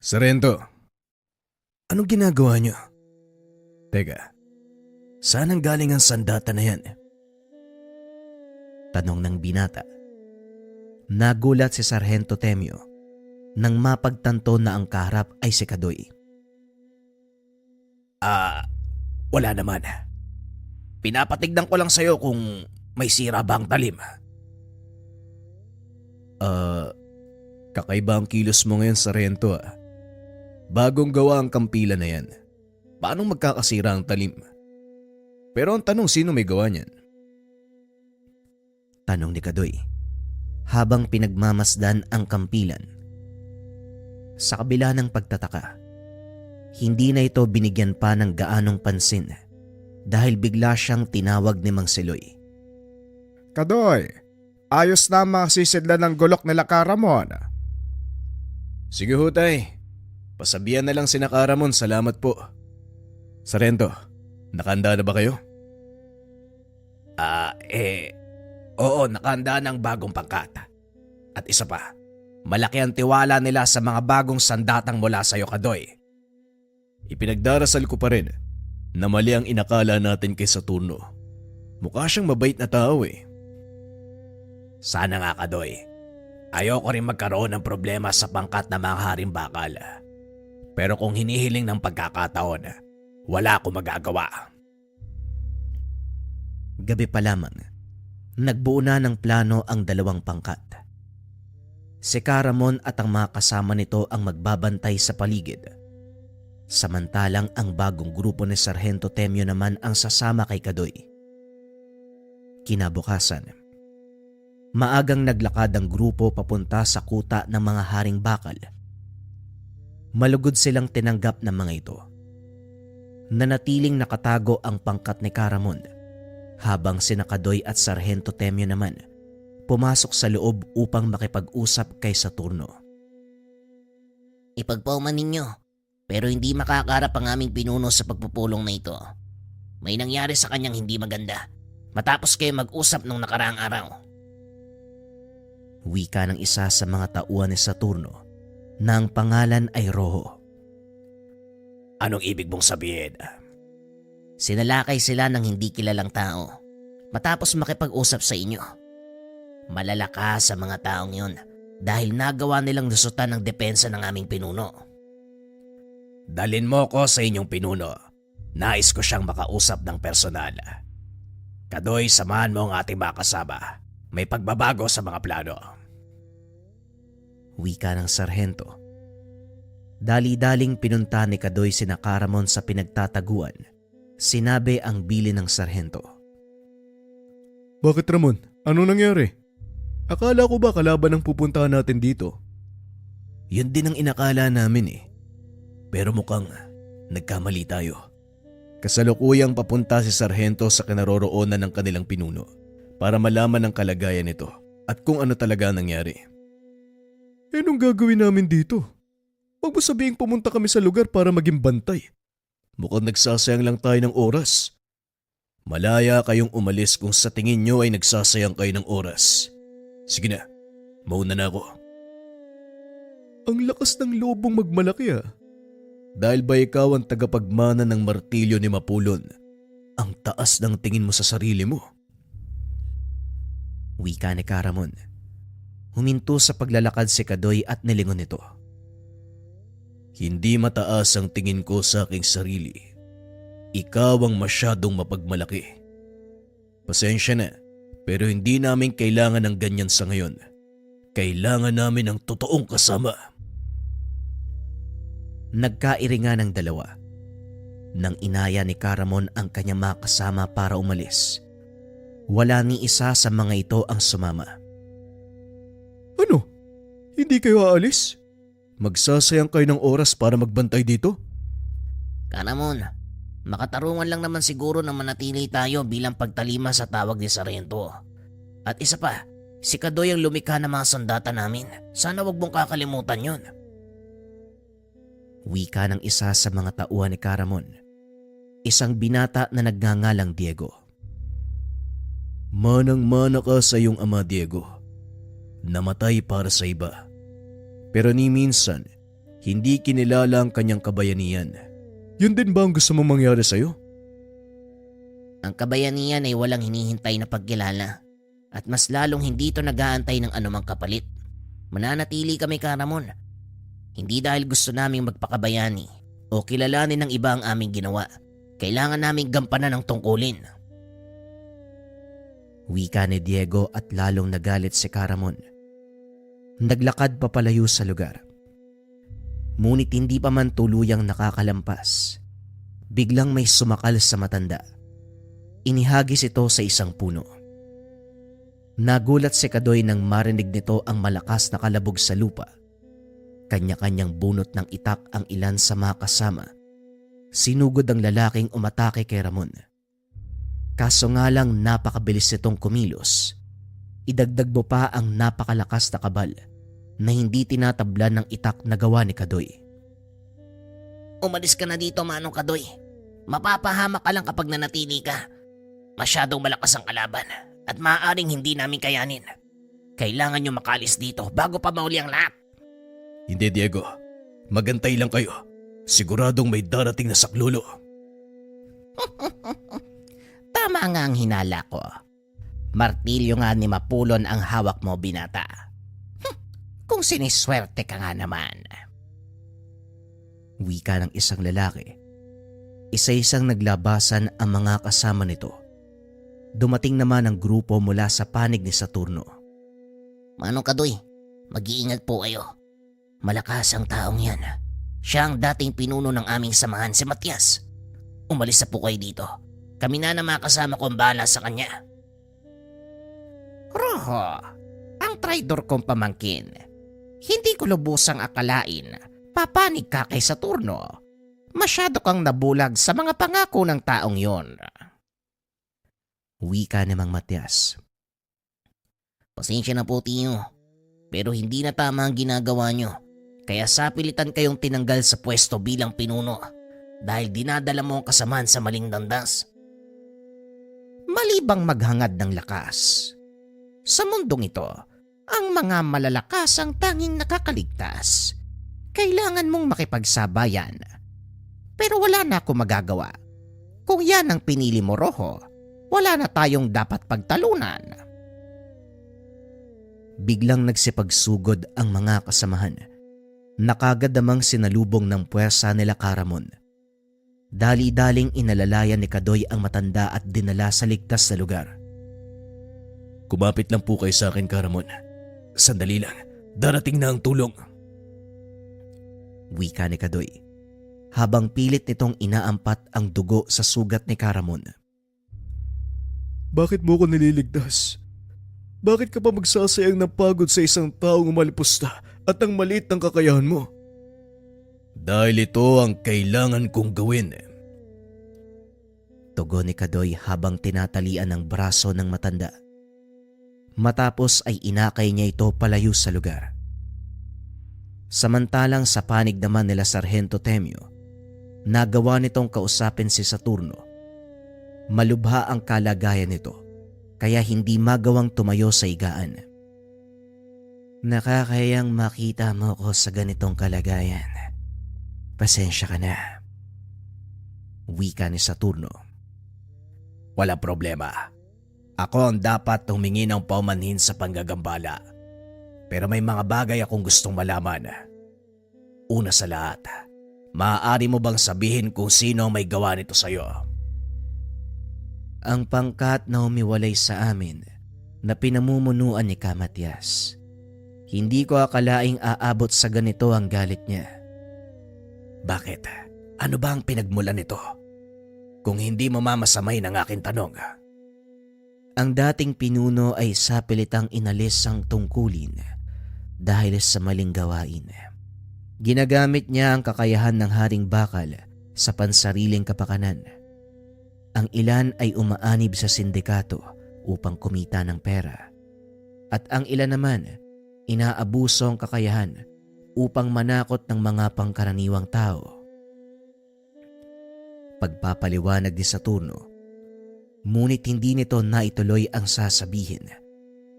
Sarento, anong ginagawa niyo? Teka, saan ang galing ang sandata na yan? Tanong ng binata. Nagulat si Sargento Temyo nang mapagtanto na ang kaharap ay si Kadoy. Wala naman. Pinapatignan ko lang sa'yo kung may sira ba ang talim. Kakaiba ang kilos mo ngayon, Sarento ah. Bagong gawa ang kampila na yan. Paano magkakasira ang talim? Pero ang tanong, sino may gawa niyan? Tanong ni Kadoy habang pinagmamasdan ang kampilan. Sa kabila ng pagtataka, hindi na ito binigyan pa ng gaanong pansin dahil bigla siyang tinawag ni Mang Siloy. Kadoy, ayos na masisidlan ng gulok nila Karamon. Sige ho, tay. Pasabihan na lang si Nakaramon, salamat po. Sarento, nakahanda na ba kayo? Oo, nakahanda ng bagong pangkat. At isa pa, malaki ang tiwala nila sa mga bagong sandatang mula sa'yo, Kadoy. Ipinagdarasal ko pa rin na mali ang inakala natin kay Saturno. Mukha siyang mabait na tao eh. Sana nga, Kadoy. Ayoko rin magkaroon ng problema sa pangkat na mga haring bakal. Pero kung hinihiling ng pagkakataon, wala akong magagawa. Gabi pa lamang, nagbuo na ng plano ang dalawang pangkat. Si Karamon at ang mga kasama nito ang magbabantay sa paligid. Samantalang ang bagong grupo ni Sargento Temyo naman ang sasama kay Kadoy. Kinabukasan, maagang naglakad ang grupo papunta sa kuta ng mga haring bakal. Malugod silang tinanggap ng mga ito. Nanatiling nakatago ang pangkat ni Karamon habang sina Kadoy at Sargento Temyo naman pumasok sa loob upang makipag-usap kay Saturno. Ipagpauman ninyo, pero hindi makakarap ang aming pinuno sa pagpupulong na ito. May nangyari sa kanyang hindi maganda matapos kayo mag-usap nung nakaraang araw. Wika ng isa sa mga tauhan ni Saturno na ang pangalan ay Roho. Anong ibig mong sabihin? Sinalakay sila ng hindi kilalang tao matapos makipag-usap sa inyo. Malalaka sa mga taong yun dahil nagawa nilang lusutan ng depensa ng aming pinuno. Dalin mo ko sa inyong pinuno. Nais ko siyang makausap ng personal. Kadoy, samahan mo ang ating mga kasama. May pagbabago sa mga plano. Wika ng sarhento. Dali-daling pinunta ni Kadoy sina Karamon sa pinagtataguan. Sinabi ang bili ng sarhento. Bakit Ramon? Ano nangyari? Akala ko ba kalaban ang pupuntahan natin dito? Yun din ang inakala namin eh. Pero mukhang nagkamali tayo. Kasalukuyang papunta si Sarhento sa kinaroroonan ng kanilang pinuno para malaman ang kalagayan nito at kung ano talaga nangyari. Anong gagawin namin dito? Huwag mo sabihing pumunta kami sa lugar para maging bantay. Mukhang nagsasayang lang tayo ng oras. Malaya kayong umalis kung sa tingin nyo ay nagsasayang kayo ng oras. Sige na, mauna na ako. Ang lakas ng lobong magmalaki ah. Dahil ba ikaw ang tagapagmana ng martilyo ni Mapulon? Ang taas ng tingin mo sa sarili mo. Wika ni Karamon. Huminto sa paglalakad si Kadoy at nilingon nito. Hindi mataas ang tingin ko sa aking sarili. Ikaw ang masyadong mapagmalaki. Pasensya na, pero hindi namin kailangan ng ganyan sa ngayon. Kailangan namin ng totoong kasama. Nagkairinga ng dalawa. Nang inaya ni Karamon ang kanyang mga kasama para umalis, wala ni isa sa mga ito ang sumama. Ano? Hindi kayo aalis? Magsasayang kayo ng oras para magbantay dito? Karamon, makatarungan lang naman siguro na manatili tayo bilang pagtalima sa tawag ni Sargento. At isa pa, si Kadoy ang lumikha ng mga sandata namin. Sana wag mong kakalimutan yun. Wika ng isa sa mga tauhan ni Karamon, isang binata na nagngangalang Diego. Manang-mana ka sa iyong ama, Diego. Namatay para sa iba. Pero ni minsan, Hindi kinilala ang kanyang kabayanihan. Yun din ba ang gusto mong mangyari sa'yo? Ang kabayanihan ay walang hinihintay na pagkilala at mas lalong hindi ito nag-aantay ng anumang kapalit. Mananatili kami, Karamon. Hindi dahil gusto naming magpakabayani o kilalanin ng iba ang aming ginawa. Kailangan naming gampanan ang tungkulin. Wika ni Diego at lalong nagalit si Caramon. Naglakad papalayo sa lugar. Ngunit hindi pa man tuluyang nakakalampas. Biglang may sumakal sa matanda. Inihagis ito sa isang puno. Nagulat si Kadoy nang marinig nito ang malakas na kalabog sa lupa. Kanya-kanyang bunot ng itak ang ilan sa mga kasama. Sinugod ang lalaking umatake kay Ramon. Kaso nga lang napakabilis nitong kumilos. Idagdag mo pa ang napakalakas na kabal na hindi tinatablan ng itak na gawa ni Kadoy. Umalis ka na dito, Manong Kadoy. Mapapahamak ka lang kapag nanatili ka. Masyadong malakas ang kalaban at maaaring hindi namin kayanin. Kailangan nyo makalis dito bago pa mauli ang lahat. Hindi, Diego. Magantay lang kayo. Siguradong may darating na saklulo. Tama nga ang hinala ko. Martilyo nga ni Mapulon ang hawak mo, binata. Kung siniswerte ka nga naman. Wika ng isang lalaki. Isa-isang naglabasan ang mga kasama nito. Dumating naman ang grupo mula sa panig ni Saturno. Manong Kadoy, mag-iingat po kayo. Malakas ang taong yan. Siya ang dating pinuno ng aming samahan, si Matias. Umalis na po kayo dito. Kami na mga kasama ko ang bahala sa kanya. Roho, ang traidor kong pamangkin. Hindi ko lubusang akalain. Papanig ka kay Saturno. Masyado kang nabulag sa mga pangako ng taong yon. Wika ni Mang Matias. Pasensya na po, Tiyo. Pero hindi na tama ang ginagawa nyo. Kaya sapilitan kayong tinanggal sa pwesto bilang pinuno dahil dinadala mo ang kasamaan sa maling landas. Mali bang maghangad ng lakas? Sa mundong ito, ang mga malalakas ang tanging nakakaligtas. Kailangan mong makipagsabayan. Pero wala na ako magagawa. Kung yan ang pinili mo, Roho, wala na tayong dapat pagtalunan. Biglang nagsipagsugod ang mga kasamahan. Nakagad namang sinalubong ng puwersa nila Caramon. Dali-daling inalalayan ni Kadoy ang matanda at dinala sa ligtas na lugar. Kumapit lang po kayo sa akin, Caramon. Sandali lang. Darating na ang tulong. Wika ni Kadoy, habang pilit nitong inaampat ang dugo sa sugat ni Caramon. Bakit mo ko nililigtas? Bakit ka pa magsasayang ng pagod sa isang taong umalipusta at ang maliit ng kakayahan mo? Dahil ito ang kailangan kong gawin. Tugon ni Kadoy habang tinatalian ng braso ng matanda. Matapos ay inakay niya ito palayo sa lugar. Samantalang sa panig naman nila Sargento Temio, nagawa nitong kausapin si Saturno. Malubha ang kalagayan nito, kaya hindi magawang tumayo sa higaan. Nakakayang makita mo ko sa ganitong kalagayan. Pasensya ka na. Wika ni Saturno. Walang problema. Ako ang dapat humingi ng paumanhin sa panggagambala. Pero may mga bagay akong gustong malaman. Una sa lahat, maaari mo bang sabihin kung sino ang may gawa nito sa'yo? Ang pangkat na umiwalay sa amin na pinamumunuan ni Kamatias. Hindi ko akalaing aabot sa ganito ang galit niya. Bakit? Ano ba ang pinagmulan nito? Kung hindi mo mamasamay ng aking tanong. Ang dating pinuno ay sapilitang inalis ang tungkulin dahil sa maling gawain. Ginagamit niya ang kakayahan ng Haring Bakal sa pansariling kapakanan. Ang ilan ay umaanib sa sindikato upang kumita ng pera. At ang ilan naman, inaabuso ang kakayahan upang manakot ng mga pangkaraniwang tao. Pagpapaliwanag ni Saturno, ngunit hindi nito naituloy ang sasabihin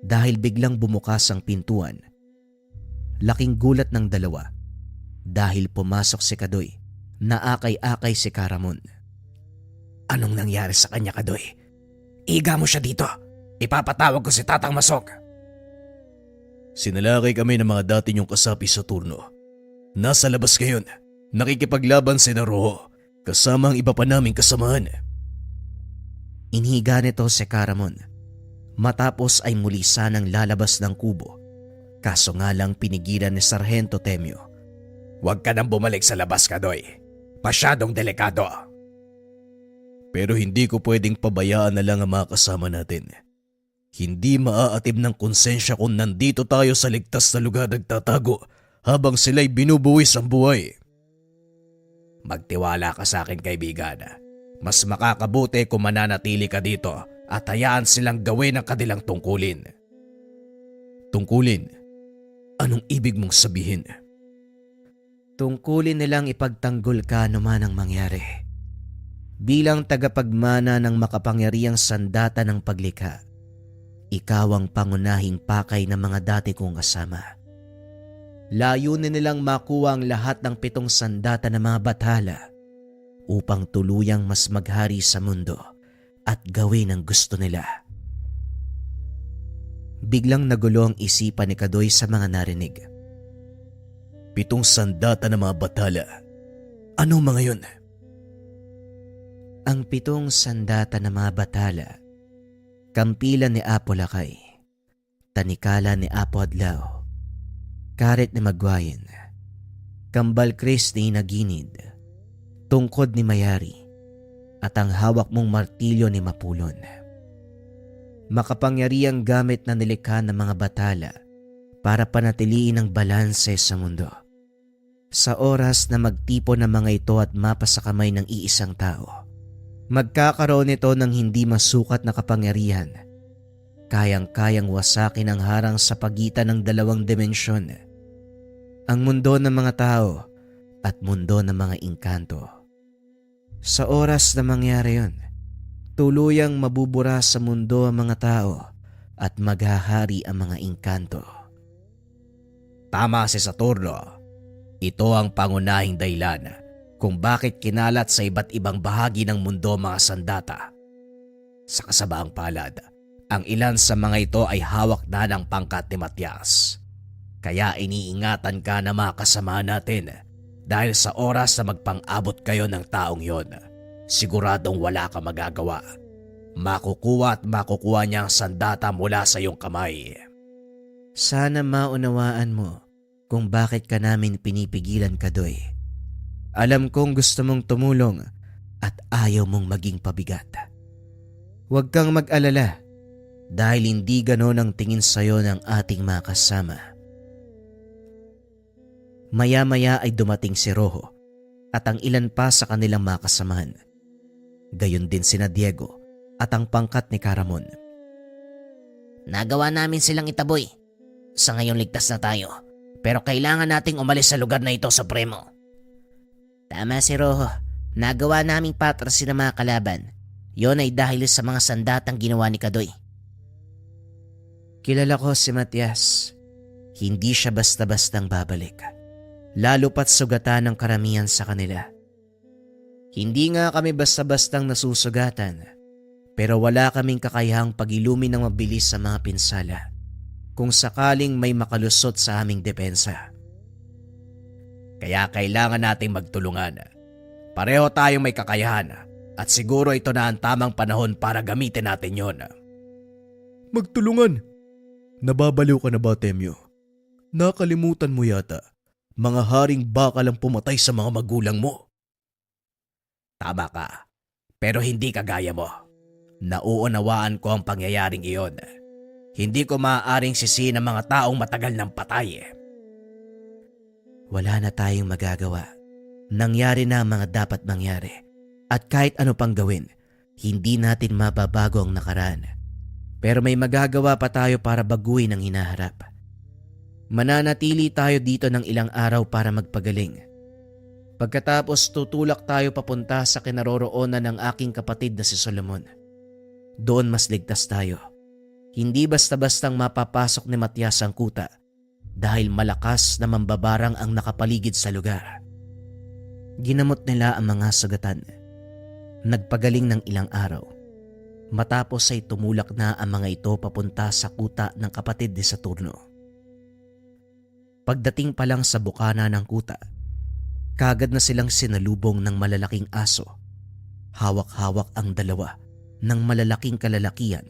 dahil biglang bumukas ang pintuan. Laking gulat ng dalawa dahil pumasok si Kadoy. Naakay-akay si Caramon. Anong nangyari sa kanya, Kadoy? Iga mo siya dito. Ipapatawag ko si Tatang Masok. Sinalakay kami ng mga dati niyong kasapi sa turno. Nasa labas ngayon. Nakikipaglaban si Roho kasama ang iba pa naming kasamahan. Inhiga nito si Caramon. Matapos ay muli sanang lalabas ng kubo. Kaso nga lang pinigilan ni Sargento Temyo. Huwag ka nang bumalik sa labas, Kadoy. Masyadong delikado. Pero hindi ko pwedeng pabayaan na lang ang mga kasama natin. Hindi maaatib ng konsensya kung nandito tayo sa ligtas na lugar nagtatago habang sila'y binubuwis ang buhay. Magtiwala ka sa akin, kaibigan. Mas makakabuti kung mananatili ka dito at hayaan silang gawin ang kanilang tungkulin. Tungkulin? Anong ibig mong sabihin? Tungkulin nilang ipagtanggol ka anuman ang mangyari. Bilang tagapagmana ng makapangyarihang sandata ng paglikha, ikaw ang pangunahing pakay ng mga dati kong kasama. Layunin nilang makuha ang lahat ng 7 sandata ng mga bathala upang tuluyang mas maghari sa mundo at gawin ang gusto nila. Biglang nagulo ang isipan ni Kadoy sa mga narinig. 7 sandata ng mga bathala. Ano mga yun? Ang 7 sandata ng mga bathala, kampilan ni Apo Lakay, tanikala ni Apo Adlaw, karet ni Magwayin, kambal Chris ni Naginid, tungkod ni Mayari, at ang hawak mong martilyo ni Mapulon. Makapangyarihang gamit na nilikha ng mga batala para panatiliin ang balanse sa mundo. Sa oras na magtipon ng mga ito at mapa sa kamay ng iisang tao, magkakaroon ito ng hindi masukat na kapangyarihan. Kayang-kayang wasakin ang harang sa pagitan ng 2 dimensyon. Ang mundo ng mga tao at mundo ng mga engkanto. Sa oras na mangyari yun, tuluyang mabubura sa mundo ang mga tao at maghahari ang mga engkanto. Tama si Saturno. Ito ang pangunahing dahilan kung bakit kinalat sa iba't ibang bahagi ng mundo mga sandata. Sa kasabaang palad, ang ilan sa mga ito ay hawak na ng pangkat ni Matias. Kaya iniingatan ka na mga kasama natin dahil sa oras na magpang-abot kayo ng taong yon, siguradong wala ka magagawa. Makukuha at makukuha niya ang sandata mula sa iyong kamay. Sana maunawaan mo kung bakit ka namin pinipigilan, Kadoy. Alam kong gusto mong tumulong at ayaw mong maging pabigat. Huwag kang mag-alala dahil hindi ganon ang tingin sa'yo ng ating mga kasama. Maya-maya ay dumating si Rojo at ang ilan pa sa kanilang mga kasamahan. Gayon din sina Diego at ang pangkat ni Caramon. Nagawa namin silang itaboy. Sa ngayon ligtas na tayo. Pero kailangan nating umalis sa lugar na ito, Supremo. Tama si Rojo. Nagawa naming patrasin ng mga kalaban. Yon ay dahil sa mga sandatang ginawa ni Kadoy. Kilala ko si Matias. Hindi siya basta-bastang babalik. Lalo pat sugatan ng karamihan sa kanila. Hindi nga kami basta-bastang nasusugatan. Pero wala kaming kakayahang pag-ilumi ng mabilis sa mga pinsala kung sakaling may makalusot sa aming depensa. Kaya kailangan nating magtulungan. Pareho tayong may kakayahan at siguro ito na ang tamang panahon para gamitin natin yon. Magtulungan? Nababaliw ka na ba, Temyo? Nakalimutan mo yata, mga haring bakal ang pumatay sa mga magulang mo. Tama ka, pero hindi kagaya mo. Nauunawaan ko ang pangyayaring iyon. Hindi ko maaaring sisihin ang mga taong matagal nang patay. Wala na tayong magagawa. Nangyari na ang mga dapat mangyari. At kahit ano pang gawin, hindi natin mababago ang nakaraan. Pero may magagawa pa tayo para baguhin ang hinaharap. Mananatili tayo dito ng ilang araw para magpagaling. Pagkatapos tutulak tayo papunta sa kinaroroonan ng aking kapatid na si Solomon. Doon mas ligtas tayo. Hindi basta-bastang mapapasok ni Matias ang kuta dahil malakas na mambabarang ang nakapaligid sa lugar. Ginamot nila ang mga sugatan. Nagpagaling ng ilang araw. Matapos ay tumulak na ang mga ito papunta sa kuta ng kapatid ni Saturno. Pagdating pa lang sa bukana ng kuta, kagad na silang sinalubong ng malalaking aso. Hawak-hawak ang dalawa ng malalaking kalalakian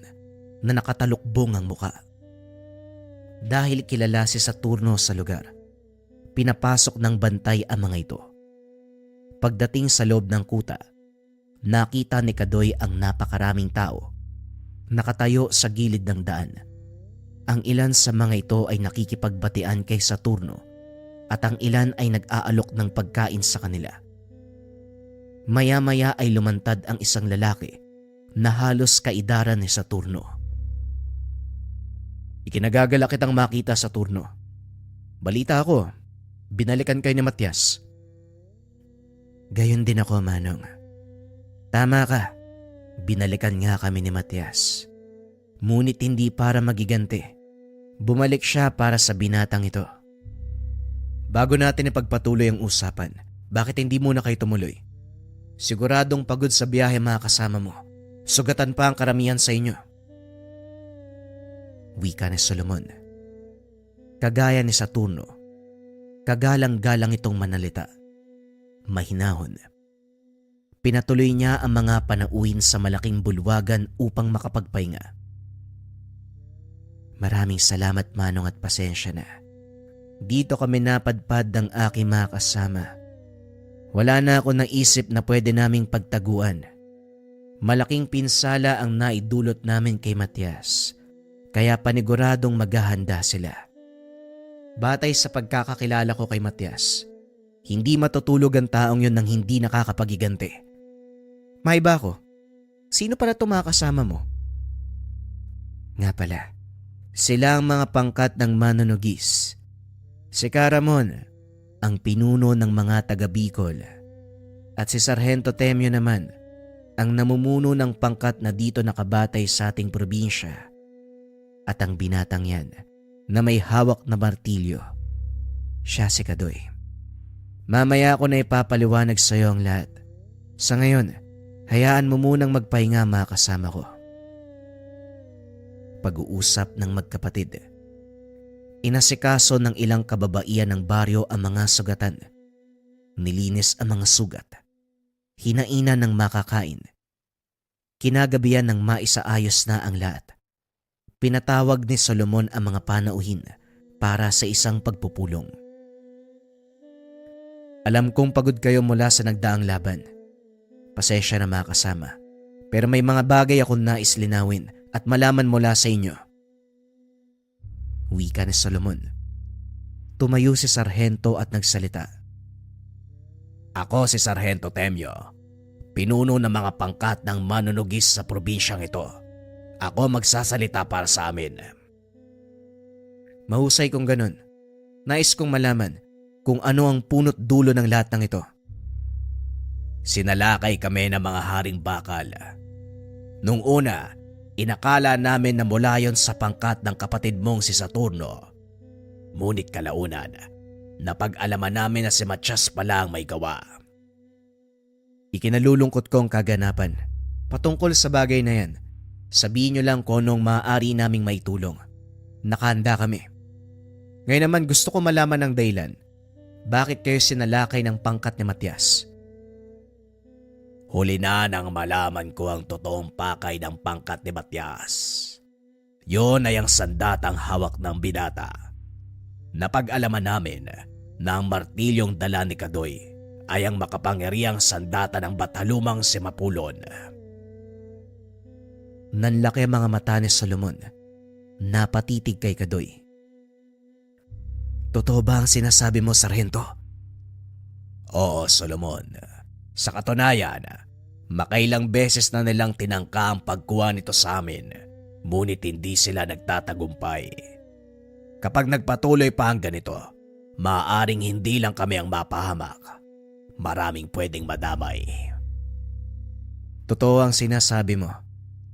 na nakatalukbong ang muka. Dahil kilala si Saturno sa lugar, pinapasok ng bantay ang mga ito. Pagdating sa loob ng kuta, nakita ni Kadoy ang napakaraming tao nakatayo sa gilid ng daan. Ang ilan sa mga ito ay nakikipagbatian kay Saturno at ang ilan ay nag-aalok ng pagkain sa kanila. Maya-maya ay lumantad ang isang lalaki na halos kaidaran ni Saturno. Ikinagagala kitang makita, Saturno. Balita ako, binalikan kayo ni Matias. Gayon din ako, Manong. Tama ka, binalikan nga kami ni Matias. Ngunit hindi para magigante. Bumalik siya para sa binatang ito. Bago natin ipagpatuloy ang usapan, bakit hindi muna kayo tumuloy? Siguradong pagod sa biyahe mga kasama mo. Sugatan pa ang karamihan sa inyo. Wika ni Solomon. Kagaya ni Saturno, kagalang-galang itong manalita. Mahinahon. Pinatuloy niya ang mga panauhin sa malaking bulwagan upang makapagpahinga. Maraming salamat, Manong, at pasensya na. Dito kami napadpad ng aking mga kasama. Wala na ako naisip na pwede naming pagtaguan. Malaking pinsala ang naidulot namin kay Matias, kaya paniguradong maghahanda sila. Batay sa pagkakakilala ko kay Matias, hindi matutulog ang taong yun nang hindi nakakapagigante. May ba ko? Sino pala itong mga kasama mo? Nga pala, sila ang mga pangkat ng manunugis. Si Caramon, ang pinuno ng mga taga Bicol, at si Sargento Temyo naman, ang namumuno ng pangkat na dito nakabatay sa ating probinsya. At ang binatang yan na may hawak na martilyo, siya si Kadoy. Mamaya ko na ipapaliwanag sa iyo ang lahat. Sa ngayon, hayaan mo munang magpahinga mga kasama ko. Pag-uusap ng magkapatid. Inasikaso ng ilang kababaihan ng baryo ang mga sugatan. Nilinis ang mga sugat. Hinainan ng makakain. Kinagabihan ng maisaayos na ang lahat. Pinatawag ni Solomon ang mga panauhin para sa isang pagpupulong. Alam kong pagod kayo mula sa nagdaang laban. Pasensya na mga kasama, pero may mga bagay akong nais linawin at malaman mula sa inyo. Wika ni Solomon. Tumayo si Sargento at nagsalita. Ako si Sargento Temyo, pinuno ng mga pangkat ng manunugis sa probinsyang ito. Ako magsasalita para sa amin. Mahusay kung ganun. Nais kong malaman kung ano ang punot dulo ng lahat ng ito. Sinalakay kami ng mga haring bakal. Nung una, inakala namin na mula yon sa pangkat ng kapatid mong si Saturno. Ngunit kalaunan, napag-alaman namin na si Matias pala ang may gawa. Ikinalulungkot kong kaganapan. Patungkol sa bagay na yan, sabihin nyo lang kung anong maaari naming maitulong. Nakahanda kami. Ngayon naman gusto ko malaman ng dahilan. Bakit kayo sinalakay ng pangkat ni Matias? Huli na nang malaman ko ang totoong pakay ng pangkat ni Matias. Yon ay ang sandatang hawak ng binata. Napag-alaman namin na ang martilyong dala ni Kadoy ay ang makapangyarihang sandata ng Batalumang si Mapulon. Nanlaki ang mga mata ni Solomon. Napatitig kay Kadoy. Totoo ba ang sinasabi mo, Sargento? Oo, Solomon. Sa katunayan, makailang beses na nilang tinangka ang pagkuha nito sa amin, ngunit hindi sila nagtatagumpay. Kapag nagpatuloy pa ang ganito, maaaring hindi lang kami ang mapahamak. Maraming pwedeng madamay. Totoo ang sinasabi mo.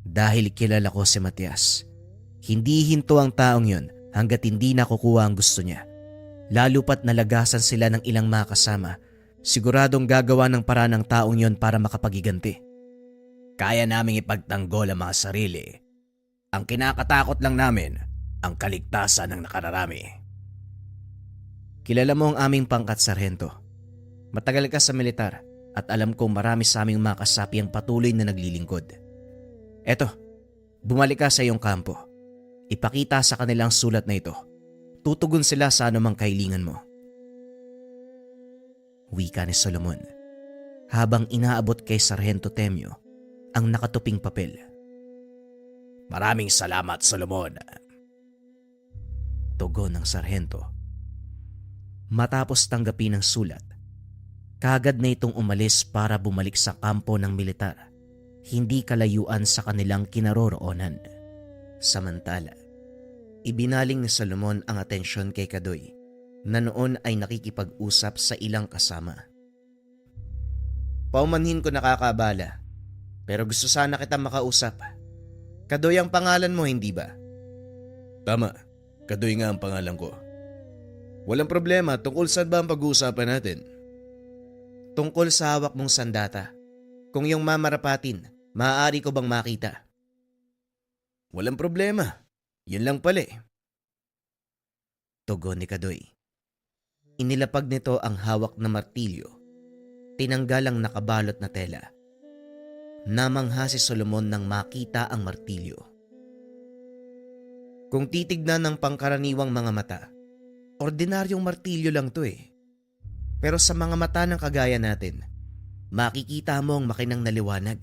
Dahil kilala ko si Matias. Hindi hinto ang taong yun hanggat hindi nakukuha ang gusto niya. Lalo pat nalagasan sila ng ilang mga kasama. Siguradong gagawa ng paraan ng taong yon para makapagiganti. Kaya naming ipagtanggol ang mga sarili. Ang kinakatakot lang namin, ang kaligtasan ng nakararami. Kilala mo ang aming pangkat, Sarhento. Matagal ka sa militar at alam kong marami sa aming mga kasapi ang patuloy na naglilingkod. Eto, bumalik ka sa iyong kampo. Ipakita sa kanilang sulat na ito. Tutugon sila sa anumang kahilingan mo. Wika ni Solomon habang inaabot kay Sarhento Temyo ang nakatuping papel. Maraming salamat, Solomon. Tugon ng Sarhento. Matapos tanggapin ang sulat, kaagad na itong umalis para bumalik sa kampo ng militar, hindi kalayuan sa kanilang kinaroroonan. Samantala, ibinaling ni Solomon ang atensyon kay Kadoy na noon ay nakikipag-usap sa ilang kasama. Paumanhin ko nakakabala, pero gusto sana kita makausap. Kadoy ang pangalan mo, hindi ba? Tama, Kadoy nga ang pangalan ko. Walang problema, tungkol saan ba ang pag-uusapan natin? Tungkol sa hawak mong sandata. Kung iyong mamarapatin, maaari ko bang makita? Walang problema, yun lang pala eh. Tugon ni Kadoy. Inilapag nito ang hawak na martilyo. Tinanggal ang nakabalot na tela. Namangha si Solomon nang makita ang martilyo. Kung titignan ng pangkaraniwang mga mata, ordinaryong martilyo lang to eh. Pero sa mga mata ng kagaya natin, makikita mo ang makinang na liwanag.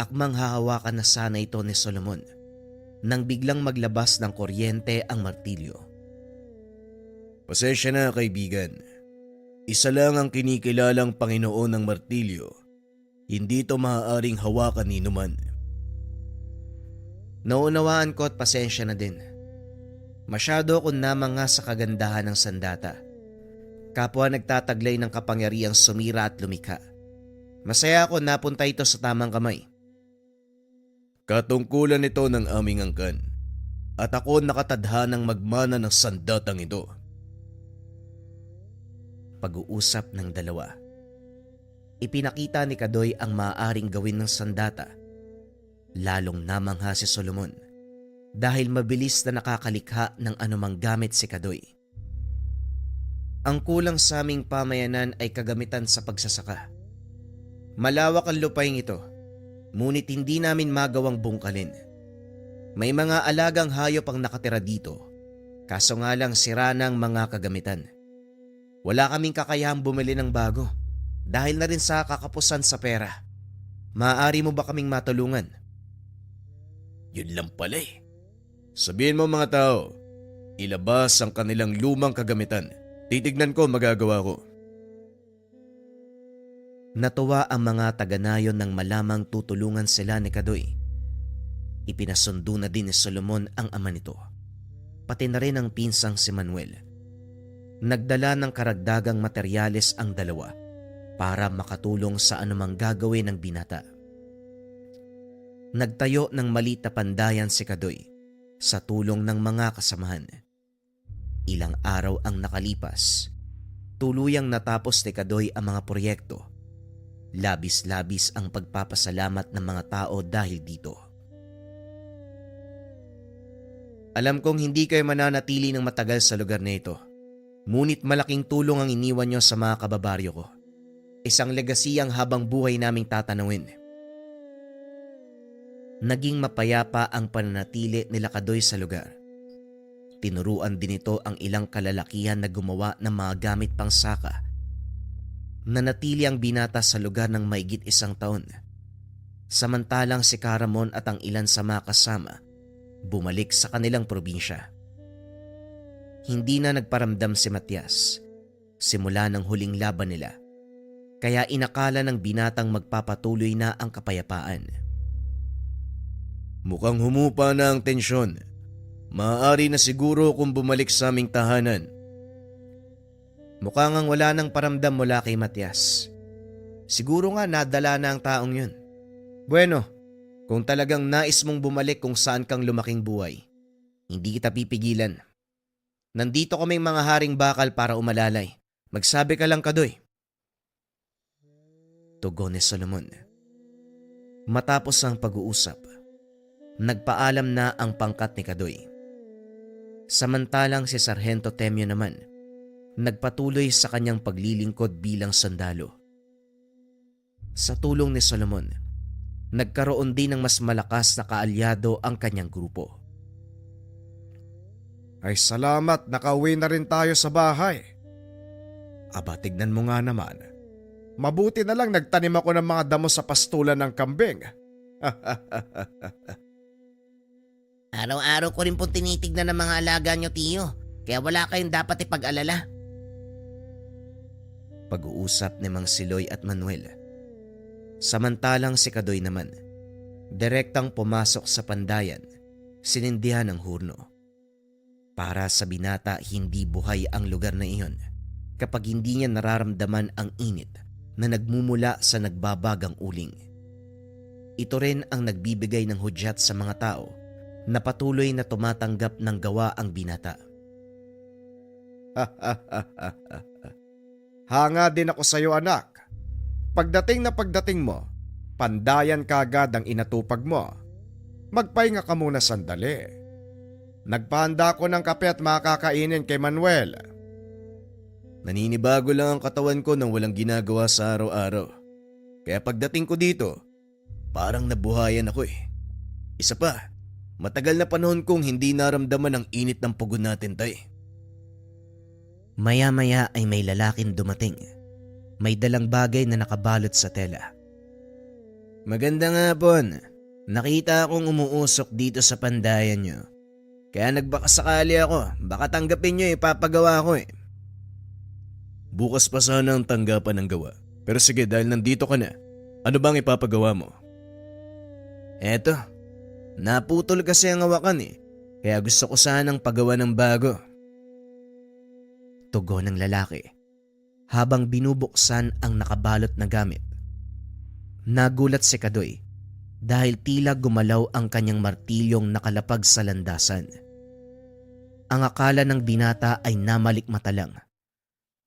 Akmang hahawakan na sana ito ni Solomon nang biglang maglabas ng kuryente ang martilyo. Pasensya na kaibigan. Isa lang ang kinikilalang Panginoon ng martilyo. Hindi ito maaaring hawakan ni numan. Naunawaan ko at pasensya na din. Masyado akong namangha sa kagandahan ng sandata. Kapwa nagtataglay ng kapangyarihang sumira at lumikha. Masaya ako napunta ito sa tamang kamay. Katungkulan ito ng aming angkan. At ako nakatadhanang magmana ng sandatang ito. Pag-uusap ng dalawa. Ipinakita ni Kadoy ang maaaring gawin ng sandata. Lalong namangha si Solomon dahil mabilis na nakakalikha ng anumang gamit si Kadoy. Ang kulang sa aming pamayanan ay kagamitan sa pagsasaka. Malawak ang lupain ito, ngunit hindi namin magawang bungkalin. May mga alagang hayop ang nakatira dito, kaso nga lang sira na ang mga kagamitan. Wala kaming kakayahang bumili ng bago dahil na rin sa kakapusan sa pera. Maaari mo ba kaming matulungan? Yun lang pala eh. Sabihin mo mga tao, ilabas ang kanilang lumang kagamitan. Titignan ko magagawa ko. Natuwa ang mga taga-nayon nang malamang tutulungan sila ni Kadoy. Ipinasundo na din ni Solomon ang ama nito, pati na rin ang pinsang si Manuel. Nagdala ng karagdagang materyales ang dalawa para makatulong sa anumang gagawin ng binata. Nagtayo ng maliit na pandayan si Kadoy sa tulong ng mga kasamahan. Ilang araw ang nakalipas, tuluyang natapos ni Kadoy ang mga proyekto. Labis-labis ang pagpapasalamat ng mga tao dahil dito. Alam kong hindi kayo mananatili ng matagal sa lugar na ito. Ngunit malaking tulong ang iniwan nyo sa mga kababaryo ko. Isang legasiyang habang buhay naming tatanawin. Naging mapayapa ang pananatili nila Kadoy sa lugar. Tinuruan din ito ang ilang kalalakihan na gumawa ng mga gamit pang saka. Nanatili ang binata sa lugar ng maigit 1 taon. Samantalang si Caramon at ang ilan sa mga kasama bumalik sa kanilang probinsya. Hindi na nagparamdam si Matias simula ng huling laban nila, kaya inakala ng binatang magpapatuloy na ang kapayapaan. Mukhang humupa na ang tensyon. Maaari na siguro kung bumalik sa aming tahanan. Mukhang wala nang paramdam mula kay Matias. Siguro nga nadala na ang taong yun. Bueno, kung talagang nais mong bumalik kung saan kang lumaking buhay, hindi kita pipigilan. Nandito kaming mga haring bakal para umalalay. Magsabi ka lang, Kadoy. Tugon ni Solomon. Matapos ang pag-uusap, nagpaalam na ang pangkat ni Kadoy. Samantalang si Sargento Temyo naman, nagpatuloy sa kanyang paglilingkod bilang sundalo. Sa tulong ni Solomon, nagkaroon din ng mas malakas na kaalyado ang kanyang grupo. Ay salamat, nakauwi na rin tayo sa bahay. Aba, tignan mo nga naman. Mabuti na lang nagtanim ako ng mga damo sa pastulan ng kambing. Araw-araw ko rin pong tinitignan ng mga alaga nyo, Tiyo. Kaya wala kayong dapat ipag-alala. Pag-uusap ni Mang Siloy at Manuel. Samantalang si Kadoy naman, direktang pumasok sa pandayan, sinindihan ng hurno. Para sa binata, hindi buhay ang lugar na iyon kapag hindi niya nararamdaman ang init na nagmumula sa nagbabagang uling. Ito rin ang nagbibigay ng hudyat sa mga tao na patuloy na tumatanggap ng gawa ang binata. Hanga din ako sa iyo, anak. Pagdating mo, pandayan kagad ang inatupag mo. Magpahinga ka muna sandali. Nagpahanda ko ng kape at makakainin kay Manuel. Naninibago lang ang katawan ko nang walang ginagawa sa araw-araw. Kaya pagdating ko dito, parang nabuhayan ako eh. Isa pa, matagal na panahon kong hindi naramdaman ang init ng pagod natin, tay. Maya-maya ay may lalaking dumating. May dalang bagay na nakabalot sa tela. Magandang hapon. Nakita akong umuusok dito sa pandayan nyo. Kaya nagbakasakali ako, baka tanggapin nyo ipapagawa ko eh. Bukas pa sana ang tanggapan ng gawa. Pero sige, dahil nandito ka na, ano bang ipapagawa mo? Eto, naputol kasi ang hawakan eh. Kaya gusto ko sanang pagawa ng bago. Tugon ng lalaki habang binubuksan ang nakabalot na gamit. Nagulat si Kadoy dahil tila gumalaw ang kanyang martilyong nakalapag sa landasan. Ang akala ng binata ay namalikmata lang.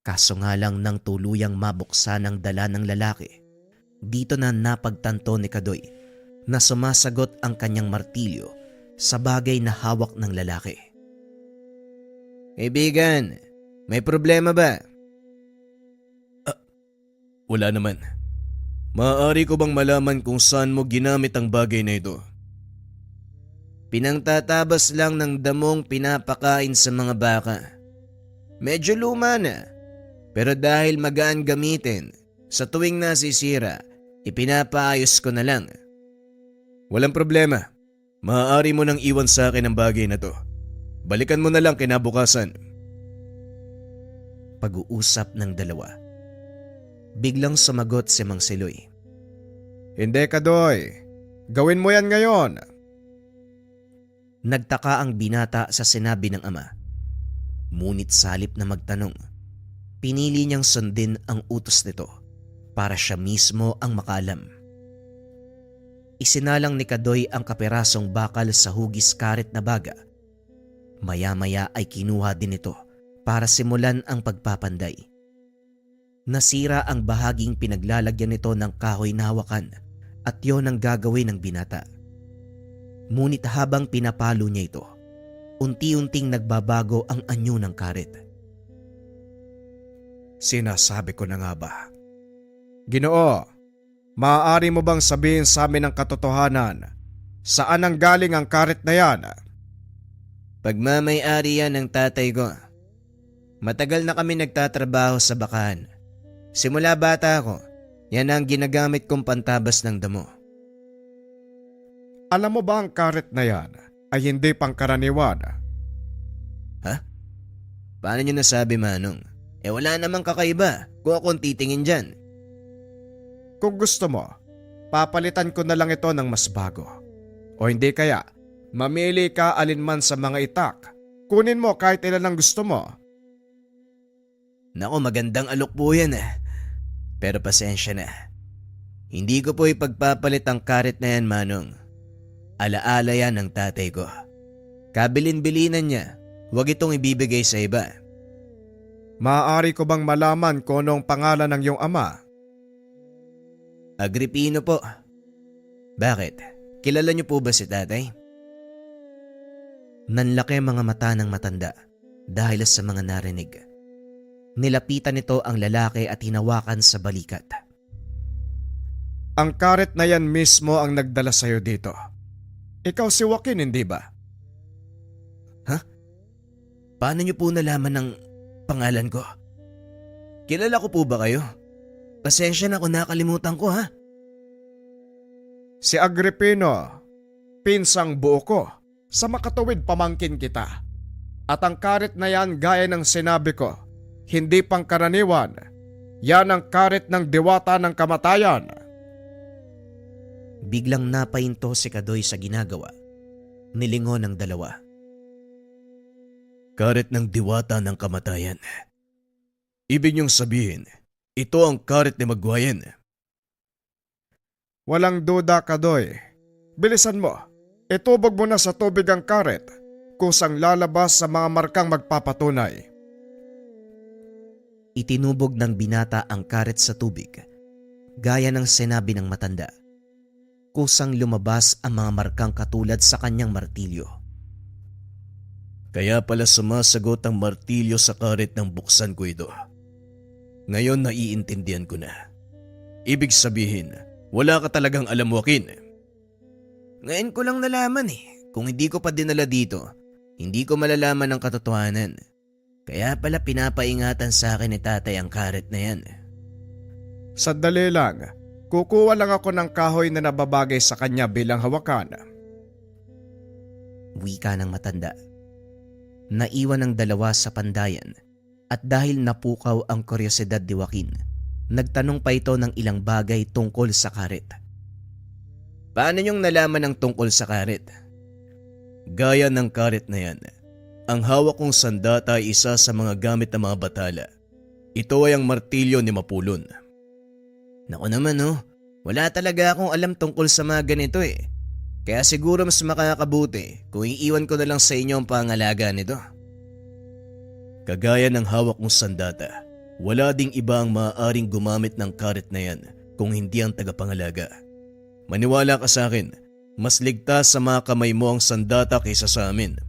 Kaso nga lang nang tuluyang mabuksan ang dala ng lalaki, dito na napagtanto ni Kadoy na sumasagot ang kanyang martilyo sa bagay na hawak ng lalaki. Kaibigan, may problema ba? Wala naman. Maaari ko bang malaman kung saan mo ginamit ang bagay na ito? Pinangtatabas lang ng damong pinapakain sa mga baka. Medyo luma na, pero dahil magaan gamitin, sa tuwing nasisira, ipinapaayos ko na lang. Walang problema. Maaari mo nang iwan sa akin ang bagay na to. Balikan mo na lang kinabukasan. Pag-uusap ng dalawa. Biglang sumagot si Mang Siloy. Hindi, Kadoy. Gawin mo yan ngayon. Nagtaka ang binata sa sinabi ng ama. Ngunit sa halip na magtanong, pinili niyang sundin ang utos nito para siya mismo ang makaalam. Isinalang ni Kadoy ang kapirasong bakal sa hugis karet na baga. Maya-maya ay kinuha din ito para simulan ang pagpapanday. Nasira ang bahaging pinaglalagyan nito ng kahoy na hawakan at yon ang gagawin ng binata. Ngunit habang pinapalo niya ito, unti-unting nagbabago ang anyo ng karet. Sinasabi ko na nga ba? Ginoo, maaari mo bang sabihin sa amin ang katotohanan? Saan ang galing ang karet na yan? Pagmamay-ari yan ng tatay ko. Matagal na kami nagtatrabaho sa bakahan. Simula bata ako, yan ang ginagamit kong pantabas ng damo. Alam mo ba ang karet na yan ay hindi pangkaraniwan? Ha? Paano nyo nasabi, Manong? Wala namang kakaiba kung akong titingin dyan. Kung gusto mo, papalitan ko na lang ito ng mas bago. O hindi kaya, mamili ka alinman sa mga itak. Kunin mo kahit ilan ang gusto mo. Naku, magandang alok po yan eh. Pero pasensya na. Hindi ko po ipagpapalit ang karet na yan, Manong. Alaala yan ng tatay ko. Kabilin-bilinan niya. Huwag itong ibibigay sa iba. Maaari ko bang malaman kung anong pangalan ng iyong ama? Agripino po. Bakit? Kilala niyo po ba si tatay? Nanlaki ang mga mata ng matanda dahil sa mga narinig. Nilapitan nito ang lalaki at hinawakan sa balikat. Ang karet na yan mismo ang nagdala sa'yo dito. Ikaw si Joaquin, hindi ba? Paano niyo po nalaman ng pangalan ko? Kilala ko po ba kayo? Pasensya na kung nakalimutan ko ha. Si Agripino, pinsang buo ko, sa makatuwid pamangkin kita. At ang karet na yan gaya ng sinabi ko, hindi pangkaraniwan. Yan ang karet ng diwata ng kamatayan. Biglang napahinto si Kadoy sa ginagawa. Nilingon ng dalawa. Karet ng diwata ng kamatayan. Ibig niyong sabihin, ito ang karet ni Magwayen. Walang duda, Kadoy. Bilisan mo. Itubog mo na sa tubig ang karet, kusang lalabas sa mga markang magpapatunay. Itinubog ng binata ang karet sa tubig, gaya ng sinabi ng matanda. Kusang lumabas ang mga markang katulad sa kanyang martilyo. Kaya pala sumasagot ang martilyo sa karet ng buksan ko ito. Ngayon naiintindihan ko na. Ibig sabihin, wala ka talagang alam, Joaquin. Ngayon ko lang nalaman eh. Kung hindi ko pa dinala dito, hindi ko malalaman ang katotohanan. Kaya pala pinapaingatan sa akin ni tatay ang karet na yan. Sandali lang, kukuha lang ako ng kahoy na nababagay sa kanya bilang hawakan. Wika ng matanda. Naiwan ang dalawa sa pandayan at dahil napukaw ang kuryosidad ni Joaquin, nagtanong pa ito ng ilang bagay tungkol sa karet. Paano niyong nalaman ang tungkol sa karet? Gaya ng karet na yan, ang hawak kong sandata ay isa sa mga gamit ng mga batala. Ito ay ang martilyo ni Mapulon. Naku naman wala talaga akong alam tungkol sa mga ganito eh. Kaya siguro mas makakabuti kung iiwan ko na lang sa inyo ang pangalaga nito. Kagaya ng hawak kong sandata, wala ding iba ang maaaring gumamit ng karet na yan kung hindi ang tagapangalaga. Maniwala ka sa akin, mas ligtas sa mga kamay mo ang sandata kaysa sa amin.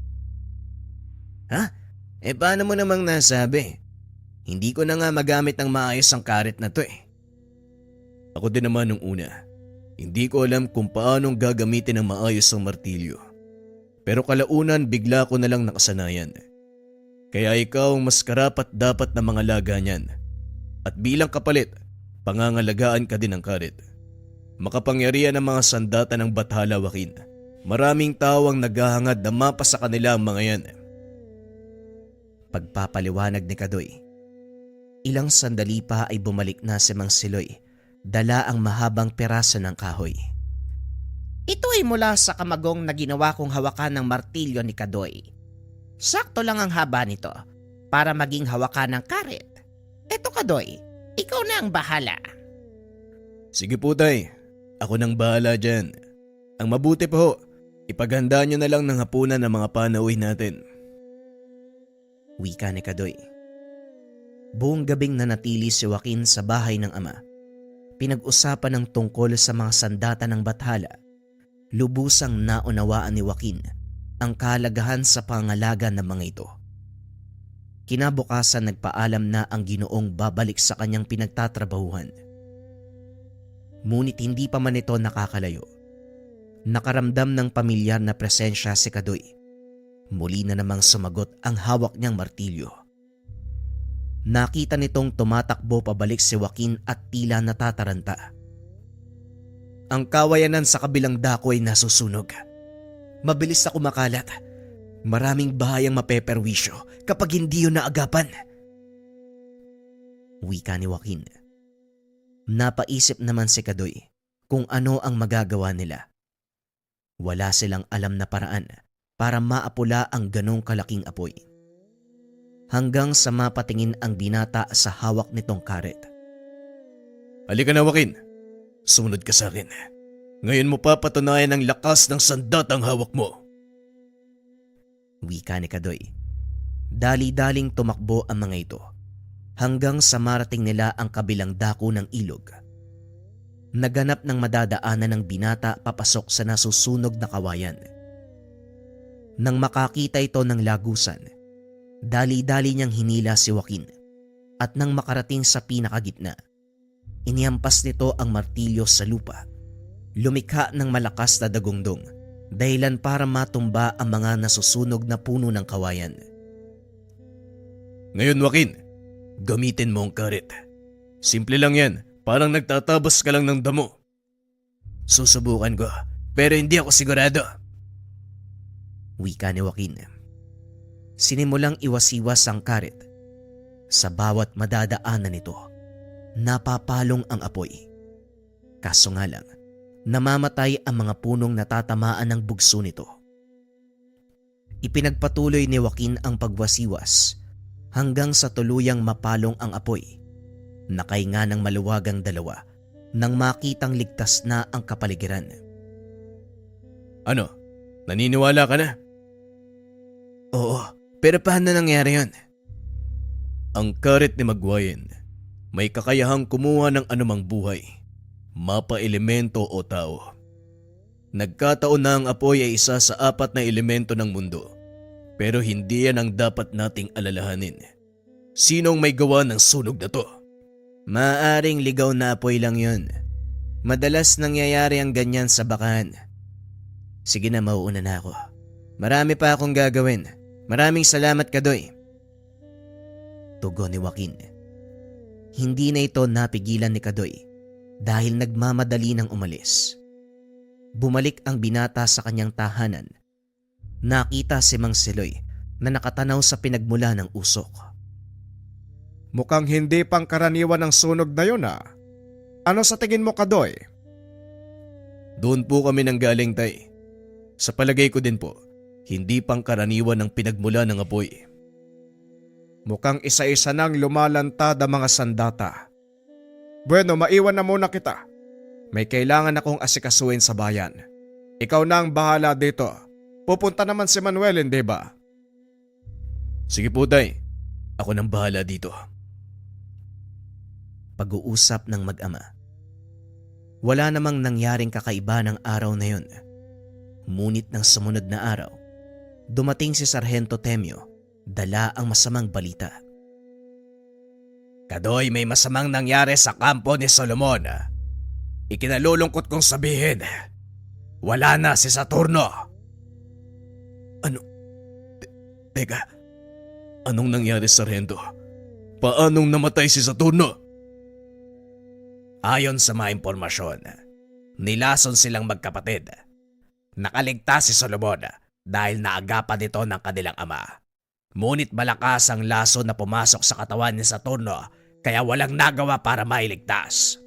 Ha? Paano mo namang nasabi? Hindi ko na nga magamit ng maayos ang karet na to eh. Ako din naman nung una. Hindi ko alam kung paanong gagamitin ng maayos ang martilyo. Pero kalaunan bigla ko na lang nakasanayan. Kaya ikaw ang mas karapat dapat na mga laga niyan. At bilang kapalit, pangangalagaan ka din ng karet. Makapangyarihan ang mga sandata ng Bathala, Joaquin. Maraming tao ang naghahangad na mapa sa kanila ang mga yan. Pagpapaliwanag ni Kadoy. Ilang sandali pa ay bumalik na si Mang Siloy. Dala ang mahabang peraso ng kahoy. Ito ay mula sa kamagong na ginawa kong hawakan ng martilyo ni Kadoy. Sakto lang ang haba nito para maging hawakan ng karet. Eto Kadoy, ikaw na ang bahala. Sige po tay, ako nang bahala dyan. Ang mabuti pa ho, ipaghandaan nyo na lang ng hapunan ng mga panauwi natin. Wika ni Kadoy. Buong gabing nanatili si Joaquin sa bahay ng ama. Pinag-usapan ng tungkol sa mga sandata ng Bathala. Lubusang naunawaan ni Joaquin ang kahalagahan sa pangalaga ng mga ito. Kinabukasan nagpaalam na ang Ginoong babalik sa kanyang pinagtatrabahuhan. Ngunit hindi pa man ito nakakalayo. Nakaramdam ng pamilyar na presensya si Kadoy. Muli na namang sumagot ang hawak niyang martilyo. Nakita nitong tumatakbo pabalik si Joaquin at tila natataranta. Ang kawayanan sa kabilang dako ay nasusunog. Mabilis na kumakalat. Maraming bahayang mapeperwisyo kapag hindi yun naagapan. Wika ni Joaquin. Napaisip naman si Kadoy kung ano ang magagawa nila. Wala silang alam na paraan para maapula ang ganong kalaking apoy. Hanggang sa mapatingin ang binata sa hawak nitong karet. Halika na, Joaquin. Sumunod ka sa akin. Ngayon mo papatunayan ang lakas ng sandatang hawak mo. Wika ni Kadoy. Dali-daling tumakbo ang mga ito hanggang sa marating nila ang kabilang dako ng ilog. Naganap ng madadaanan ng binata papasok sa nasusunog na kawayan. Nang makakita ito ng lagusan, dali-dali niyang hinila si Joaquin at nang makarating sa pinakagitna, inihampas nito ang martilyo sa lupa. Lumikha ng malakas na dagundong dahilan para matumba ang mga nasusunog na puno ng kawayan. Ngayon, Joaquin, gamitin mo ang karet. Simple lang yan, parang nagtatabas ka lang ng damo. Susubukan ko, pero hindi ako sigurado. Wika ni Joaquin. Sinimulang iwas-iwas ang karet. Sa bawat madadaanan nito, napapalong ang apoy. Kaso nga lang, namamatay ang mga punong natatamaan ng bugso nito. Ipinagpatuloy ni Joaquin ang pagwasiwas hanggang sa tuluyang mapalong ang apoy. Nakahinga ng maluwagang dalawa nang makitang ligtas na ang kapaligiran. Ano? Naniniwala ka na? Oo, pero paano nangyari yun? Ang karet ni Magwayen may kakayahang kumuha ng anumang buhay, mapa-elemento o tao. Nagkataon na ang apoy ay isa sa 4 na elemento ng mundo, pero hindi yan ang dapat nating alalahanin. Sinong may gawa ng sunog na to? Maaring ligaw na apoy lang yun. Madalas nangyayari ang ganyan sa bakahan. Sige na, mauuna na ako. Marami pa akong gagawin. Maraming salamat, Kadoy. Tugon ni Joaquin. Hindi na ito napigilan ni Kadoy dahil nagmamadali ng umalis. Bumalik ang binata sa kanyang tahanan. Nakita si Mang Siloy na nakatanaw sa pinagmula ng usok. Mukhang hindi pangkaraniwan ang sunog na yun ah. Ano sa tingin mo, Kadoy? Doon po kami nanggaling, tay. Sa palagay ko din po, hindi pangkaraniwan ang pinagmula ng apoy. Mukhang isa-isa nang lumalantad ang mga sandata. Bueno, maiwan na muna kita. May kailangan akong asikasuhin sa bayan. Ikaw na ang bahala dito. Pupunta naman si Manuel, hindi ba? Sige po, tay. Ako nang bahala dito. Pag-uusap ng mag-ama. Wala namang nangyaring kakaiba ng araw na yun. Ngunit ng sumunod na araw, dumating si Sargento Temyo, dala ang masamang balita. Kadoy, may masamang nangyari sa kampo ni Solomon. Ikinalulungkot kong sabihin, wala na si Saturno. Ano? Teka, anong nangyari, Sargento? Paanong namatay si Saturno? Ayon sa mga impormasyon, nilason silang magkapatid. Nakaligtas si Solomon dahil naagapan ito ng kanilang ama. Ngunit malakas ang laso na pumasok sa katawan ni Saturno kaya walang nagawa para mailigtas.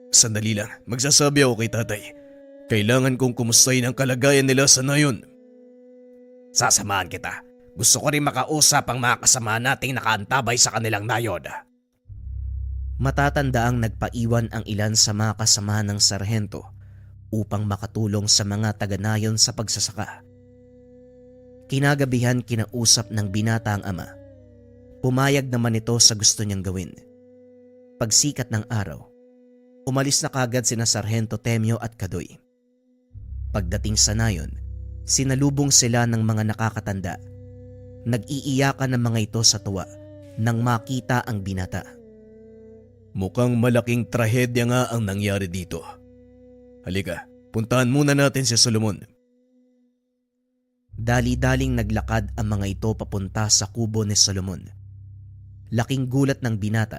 Sandali lang, magsasabi ako kay tatay. Kailangan kong kumustahin ang kalagayan nila sa nayon. Sasamahan kita. Gusto ko rin makausap ang mga kasama nating nakaantabay sa kanilang nayon. Matatandaang nagpaiwan ang ilan sa mga kasama ng sarhento upang makatulong sa mga taga-nayon sa pagsasaka. Kinagabihan kinausap ng binata ang ama. Pumayag naman ito sa gusto niyang gawin. Pagsikat ng araw, umalis na kagad sina Sargento Temyo at Kadoy. Pagdating sa nayon, sinalubong sila ng mga nakakatanda. Nag-iiyakan ng mga ito sa tuwa nang makita ang binata. Mukhang malaking trahedya nga ang nangyari dito. Halika, puntahan muna natin si Solomon. Dali-daling naglakad ang mga ito papunta sa kubo ni Solomon. Laking gulat ng binata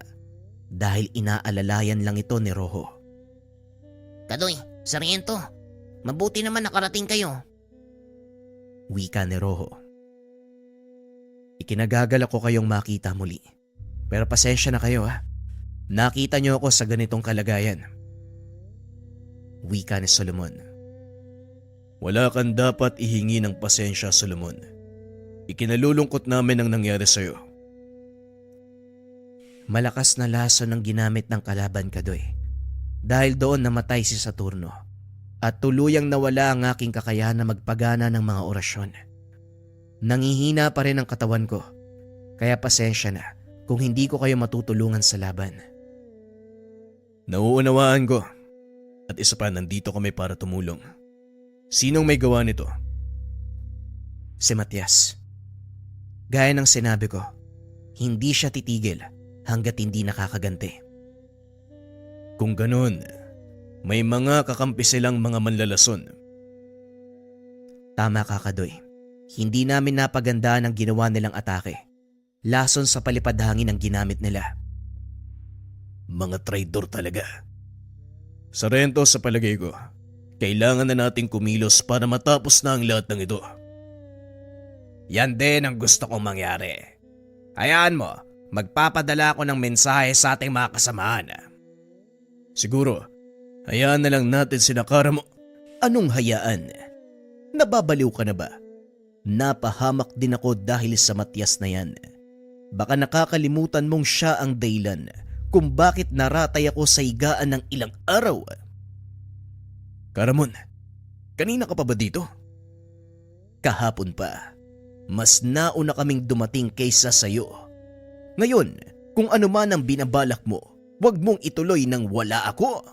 dahil inaalalayan lang ito ni Rojo. Kadoy, Sargento, mabuti naman nakarating kayo. Wika ni Rojo. Ikinagagal ako kayong makita muli. Pero pasensya na kayo ha. Nakita niyo ako sa ganitong kalagayan. Wika ni Solomon. Wala kang dapat ihingi ng pasensya, Solomon. Ikinalulungkot namin ang nangyari sa'yo. Malakas na laso ng ginamit ng kalaban, Kadoy. Dahil doon namatay si Saturno at tuluyang nawala ang aking kakayahan na magpagana ng mga orasyon. Nangihina pa rin ang katawan ko Kaya pasensya na kung hindi ko kayo matutulungan sa laban. Nauunawaan ko. At isa pa, nandito kami para tumulong. Sinong may gawa nito? Si Matias. Gaya ng sinabi ko, hindi siya titigil hanggat hindi nakakaganti. Kung ganun, may mga kakampi silang mga manlalason. Tama ka, Kadoy. Hindi namin napagandaan ang ginawa nilang atake. Lason sa palipad hangin ang ginamit nila. Mga traidor talaga. Sarento, sa palagay ko, kailangan na nating kumilos para matapos na ang lahat ng ito. Yan din ang gusto kong mangyari. Hayaan mo, magpapadala ako ng mensahe sa ating mga kasamahan. Siguro, hayaan na lang natin sina Karamo. Anong hayaan? Nababaliw ka na ba? Napahamak din ako dahil sa Matias na yan. Baka nakakalimutan mong siya ang dahilan kung bakit naratay ako sa higaan ng ilang araw. Karamon, kanina ka pa ba dito? Kahapon pa. Mas nauna kaming dumating kaysa sayo. Ngayon, kung ano man ang binabalak mo, huwag mong ituloy nang wala ako.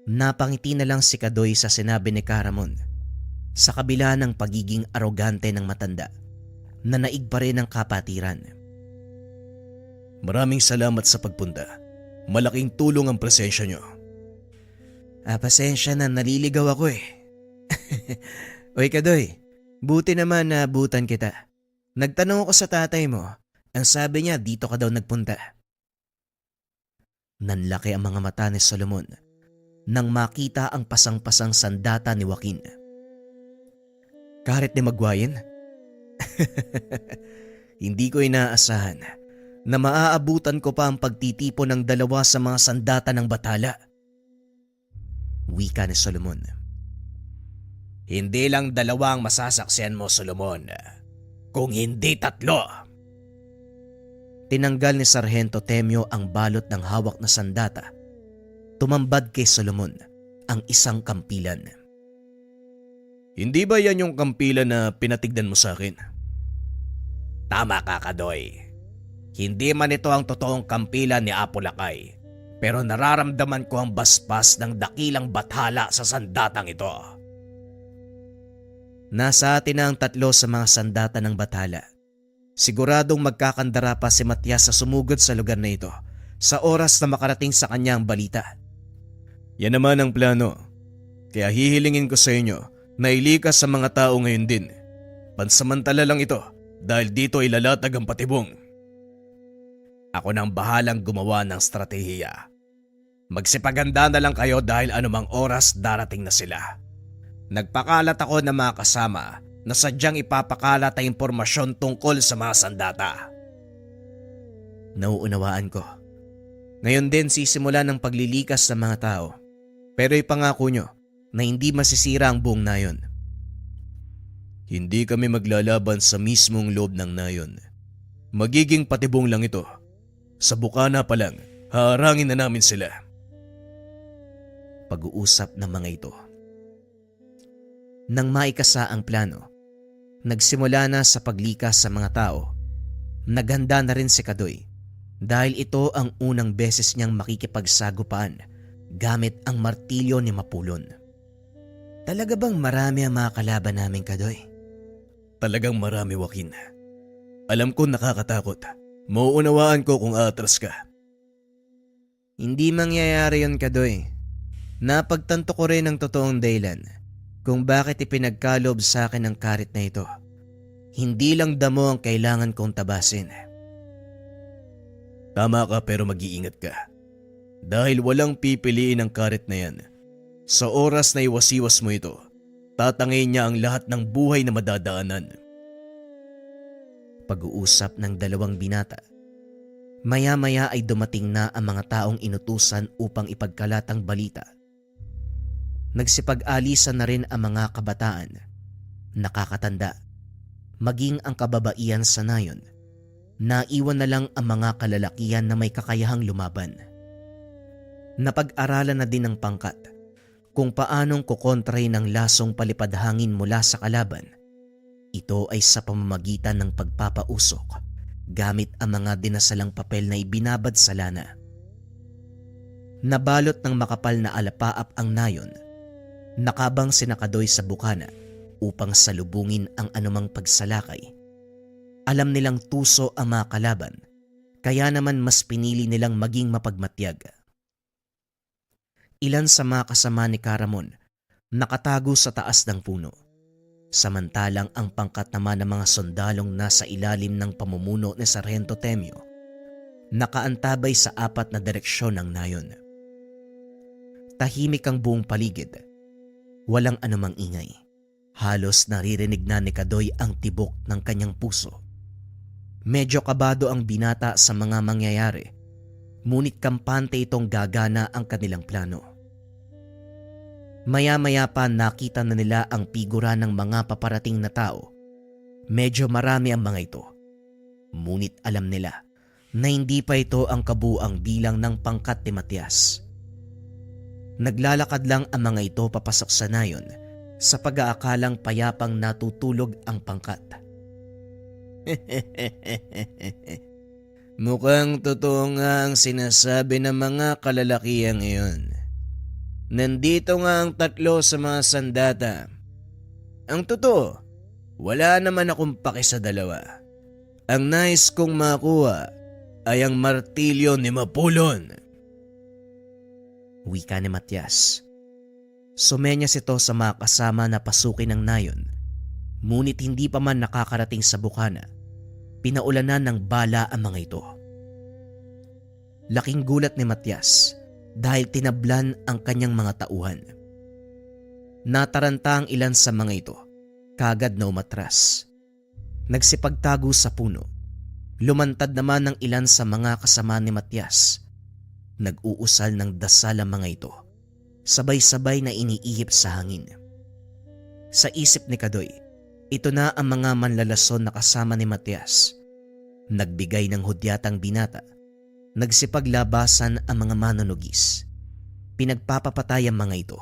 Napangiti na lang si Kadoy sa sinabi ni Karamon. Sa kabila ng pagiging arogante ng matanda, nanaig pa rin ang kapatiran. Maraming salamat sa pagpunta. Malaking tulong ang presensya nyo. Pasensya na, naliligaw ako eh. Oy Kadoy, buti naman na abutan kita. Nagtanong ako sa tatay mo. Ang sabi niya dito ka daw nagpunta. Nanlaki ang mga mata ni Solomon nang makita ang pasang-pasang sandata ni Joaquin. Karit ni Magwayin? Hindi ko inaasahan na maaabutan ko pa ang pagtitipon ng dalawa sa mga sandata ng batala. Wika ni Solomon. Hindi lang dalawang masasaksihan mo, Solomon. Kung hindi 3. Tinanggal ni Sargento Temyo ang balot ng hawak na sandata. Tumambad kay Solomon ang isang kampilan. Hindi ba yan yung kampilan na pinatigdan mo sa akin? Tama ka, Kadoy. Hindi man ito ang totoong kampilan ni Apo Lakay, pero nararamdaman ko ang basbas ng dakilang bathala sa sandatang ito. Nasa atin na ang 3 sa mga sandata ng bathala. Siguradong magkakandara pa si Matias sa sumugod sa lugar na ito sa oras na makarating sa kanya ang balita. Yan naman ang plano. Kaya hihilingin ko sa inyo na ilikas sa mga tao ngayon din. Pansamantala lang ito dahil dito ay lalatag ang patibong. Ako nang bahalang gumawa ng stratehiya. Magsipaganda na lang kayo dahil anumang oras darating na sila. Nagpakalat ako ng mga kasama na sadyang ipapakalat ang impormasyon tungkol sa mga sandata. Nauunawaan ko. Ngayon din sisimula ng paglilikas sa mga tao. Pero ipangako nyo na hindi masisira ang buong nayon. Hindi kami maglalaban sa mismong loob ng nayon. Magiging patibong lang ito. Sa bukana pa lang, haharangin na namin sila. Pag-uusap ng mga ito. Nang maikasa ang plano, nagsimula na sa paglikas sa mga tao. Naghanda na rin si Kadoy dahil ito ang unang beses niyang makikipagsagupaan gamit ang martilyo ni Mapulon. Talaga bang marami ang mga kalaban namin, Kadoy? Talagang marami, Joaquin. Alam ko nakakatakot. Mauunawaan ko kung atras ka. Hindi mangyayari yun, Kadoy. Napagtanto ko rin ang totoong dahilan kung bakit ipinagkalob sa akin ang karit na ito. Hindi lang damo ang kailangan kong tabasin. Tama ka pero mag-iingat ka. Dahil walang pipiliin ang karit na yan. Sa oras na iwasiwas mo ito, tatangin niya ang lahat ng buhay na madadaanan. Pag-uusap ng dalawang binata. Maya-maya ay dumating na ang mga taong inutusan upang ipagkalat ang balita. Nagsipag-alisan na rin ang mga kabataan, nakakatanda, maging ang kababaihan sa nayon. Naiwan na lang ang mga kalalakihan na may kakayahang lumaban. Napag-aralan na din ng pangkat kung paanong kukontrahin ang lasong palipadhangin mula sa kalaban. Ito ay sa pamamagitan ng pagpapausok gamit ang mga dinasalang papel na ibinabad sa lana. Nabalot ng makapal na alapaap ang nayon, nakabang sina Kadoy sa bukana upang salubungin ang anumang pagsalakay. Alam nilang tuso ang mga kalaban, kaya naman mas pinili nilang maging mapagmatyag. Ilan sa mga kasama ni Caramon nakatago sa taas ng puno, samantalang ang pangkat naman ng mga sundalong nasa ilalim ng pamumuno ni Sargento Temio nakaantabay sa 4 na direksyon ng nayon. Tahimik ang buong paligid, walang anumang ingay. Halos naririnig na ni Kadoy ang tibok ng kanyang puso. Medyo kabado ang binata sa mga mangyayari, ngunit kampante itong gagana ang kanilang plano. Maya-maya pa nakita na nila ang figura ng mga paparating na tao. Medyo marami ang mga ito, ngunit alam nila na hindi pa ito ang kabuang bilang ng pangkat ni Matias. Naglalakad lang ang mga ito papasok sa nayon sa pag-aakalang payapang natutulog ang pangkat. Mukhang totoo nga ang sinasabi ng mga kalalakihang iyon. Nandito nga ang 3 sa mga sandata. Ang totoo, wala naman akong paki sa 2. Ang nais kong makuha ay ang martilyo ni Mapulon. Wika ni Matias. Sumenyas ito sa mga kasama na pasukin ng nayon, ngunit hindi pa man nakakarating sa bukana. Pinaulanan ng bala ang mga ito. Laking gulat ni Matias dahil tinablan ang kanyang mga tauhan. Nataranta ang ilan sa mga ito, kagad na umatras. Nagsipagtago sa puno. Lumantad naman ang ilan sa mga kasama ni Matias. Nag-uusal ng dasal ang mga ito, sabay-sabay na iniihip sa hangin. Sa isip ni Kadoy, ito na ang mga manlalason na kasama ni Matias. Nagbigay ng hudyatang binata, nagsipaglabasan ang mga manunugis. Pinagpapapatay ang mga ito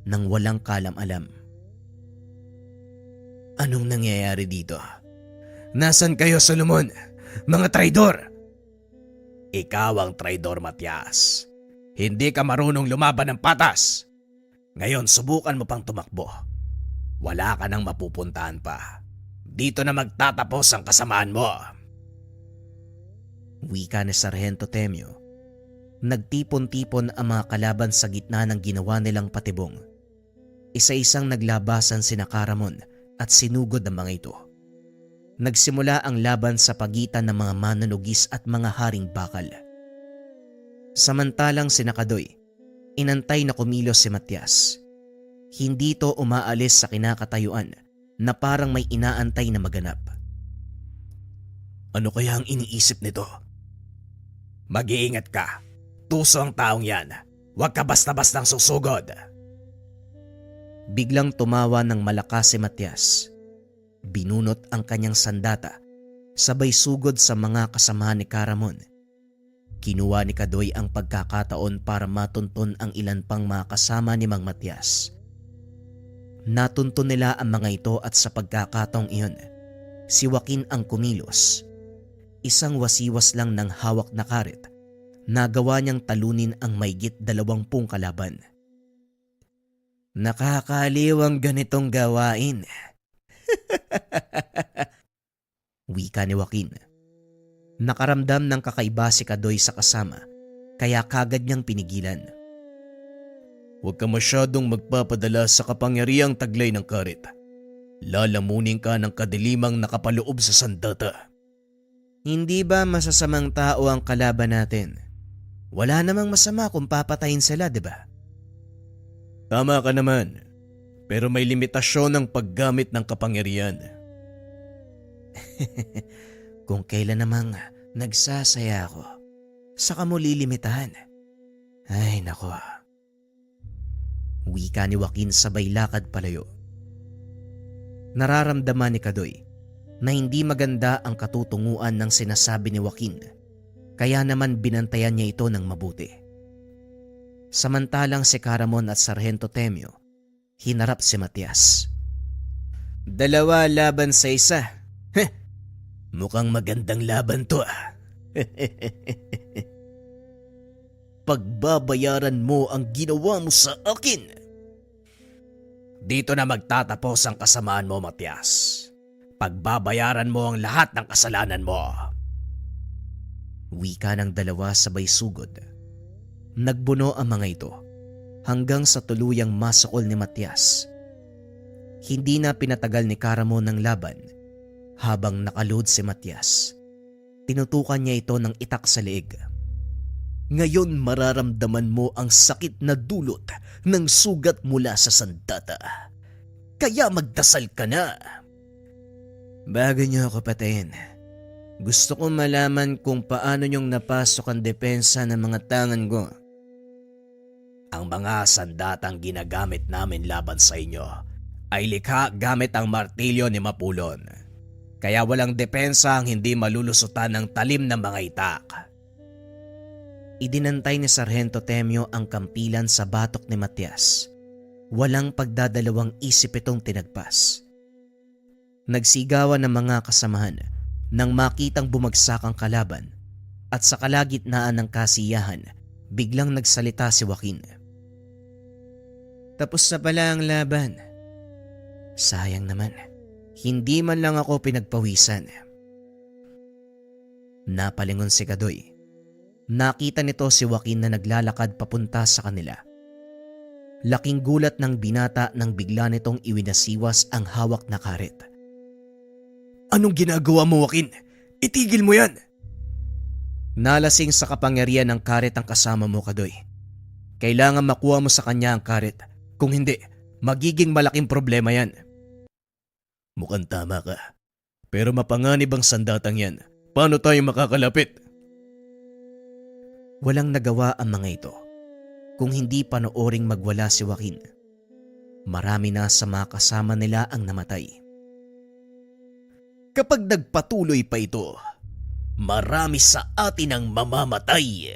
nang walang kalam-alam. Anong nangyayari dito? Nasaan kayo, Solomon? Mga traidor! Ikaw ang traidor, Matias. Hindi ka marunong lumaban ng patas. Ngayon subukan mo pang tumakbo. Wala ka nang mapupuntahan pa. Dito na magtatapos ang kasamaan mo. Wika ni Sargento Temio. Nagtipon-tipon ang mga kalaban sa gitna ng ginawa nilang patibong. Isa-isang naglabasan sina Caramon at sinugod ang mga ito. Nagsimula ang laban sa pagitan ng mga manunugis at mga haring bakal. Samantalang sina Kadoy, inantay na kumilos si Matias. Hindi to umaalis sa kinakatayuan na parang may inaantay na maganap. Ano kaya ang iniisip nito? Mag-iingat ka. Tuso ang taong yan. Huwag ka basta-bastang susugod. Biglang tumawa ng malakas si Matias. Binunot ang kanyang sandata, sabay sugod sa mga kasama ni Caramon. Kinuha ni Kadoy ang pagkakataon para matunton ang ilan pang mga kasama ni Mang Matias. Natunton nila ang mga ito at sa pagkakataong iyon, si Joaquin ang kumilos. Isang wasiwas lang ng hawak na karet, nagawa niyang talunin ang maigit 20 kalaban. Nakakaliw ang ganitong gawain. Wika ni Joaquin. Nakaramdam ng kakaiba si Kadoy sa kasama, kaya kagad niyang pinigilan. Huwag ka masyadong magpapadala sa kapangyarihang taglay ng karit. Lalamunin ka ng kadilimang nakapaloob sa sandata. Hindi ba masasamang tao ang kalaban natin? Wala namang masama kung papatayin sila, di ba? Tama ka naman, pero may limitasyon ng paggamit ng kapangyarihan. Kung kailan namang nagsasaya ako, saka mo lilimitahan. Ay nako. Wika ni Joaquin sabay lakad palayo. Nararamdaman ni Kadoy na hindi maganda ang katutunguan ng sinasabi ni Joaquin, kaya naman binantayan niya ito ng mabuti. Samantalang si Caramon at Sargento Temio, hinarap si Matias. 2 laban sa 1. Mukhang magandang laban to ah. Pagbabayaran mo ang ginawa mo sa akin. Dito na magtatapos ang kasamaan mo, Matias. Pagbabayaran mo ang lahat ng kasalanan mo. Wika ng dalawa sabay sugod. Nagbuno ang mga ito hanggang sa tuluyang masukol ni Matias. Hindi na pinatagal ni Caramon ng laban. Habang nakalood si Matias, tinutukan niya ito ng itak sa leeg. Ngayon mararamdaman mo ang sakit na dulot ng sugat mula sa sandata. Kaya magdasal ka na. Bago niyo ako patayin, gusto kong malaman kung paano niyong napasok ang depensa ng mga tangan ko. Ang mga sandatang ginagamit namin laban sa inyo ay likha gamit ang martilyo ni Mapulon. Kaya walang depensa ang hindi malulusutan ng talim ng mga itak. Idinantay ni Sargento Temyo ang kampilan sa batok ni Matias. Walang pagdadalawang isip itong tinagpas. Nagsigawan ng mga kasamahan nang makitang bumagsak ang kalaban at sa kalagitnaan ng kasiyahan, biglang nagsalita si Joaquin. Tapos na pala ang laban. Sayang naman. Hindi man lang ako pinagpawisan. Napalingon si Kadoy. Nakita nito si Joaquin na naglalakad papunta sa kanila. Laking gulat ng binata nang bigla nitong iwinasiwas ang hawak na karet. Anong ginagawa mo, Joaquin? Itigil mo yan! Nalasing sa kapangyarihan ng karet ang kasama mo, Kadoy. Kailangan makuha mo sa kanya ang karet. Kung hindi, magiging malaking problema yan. Mukhang tama ka. Pero mapanganib ang sandatang yan. Paano tayo makakalapit? Walang nagawa ang mga ito kung hindi panooring magwala si Joaquin. Marami na sa mga kasama nila ang namatay. Kapag nagpatuloy pa ito, marami sa atin ang mamamatay.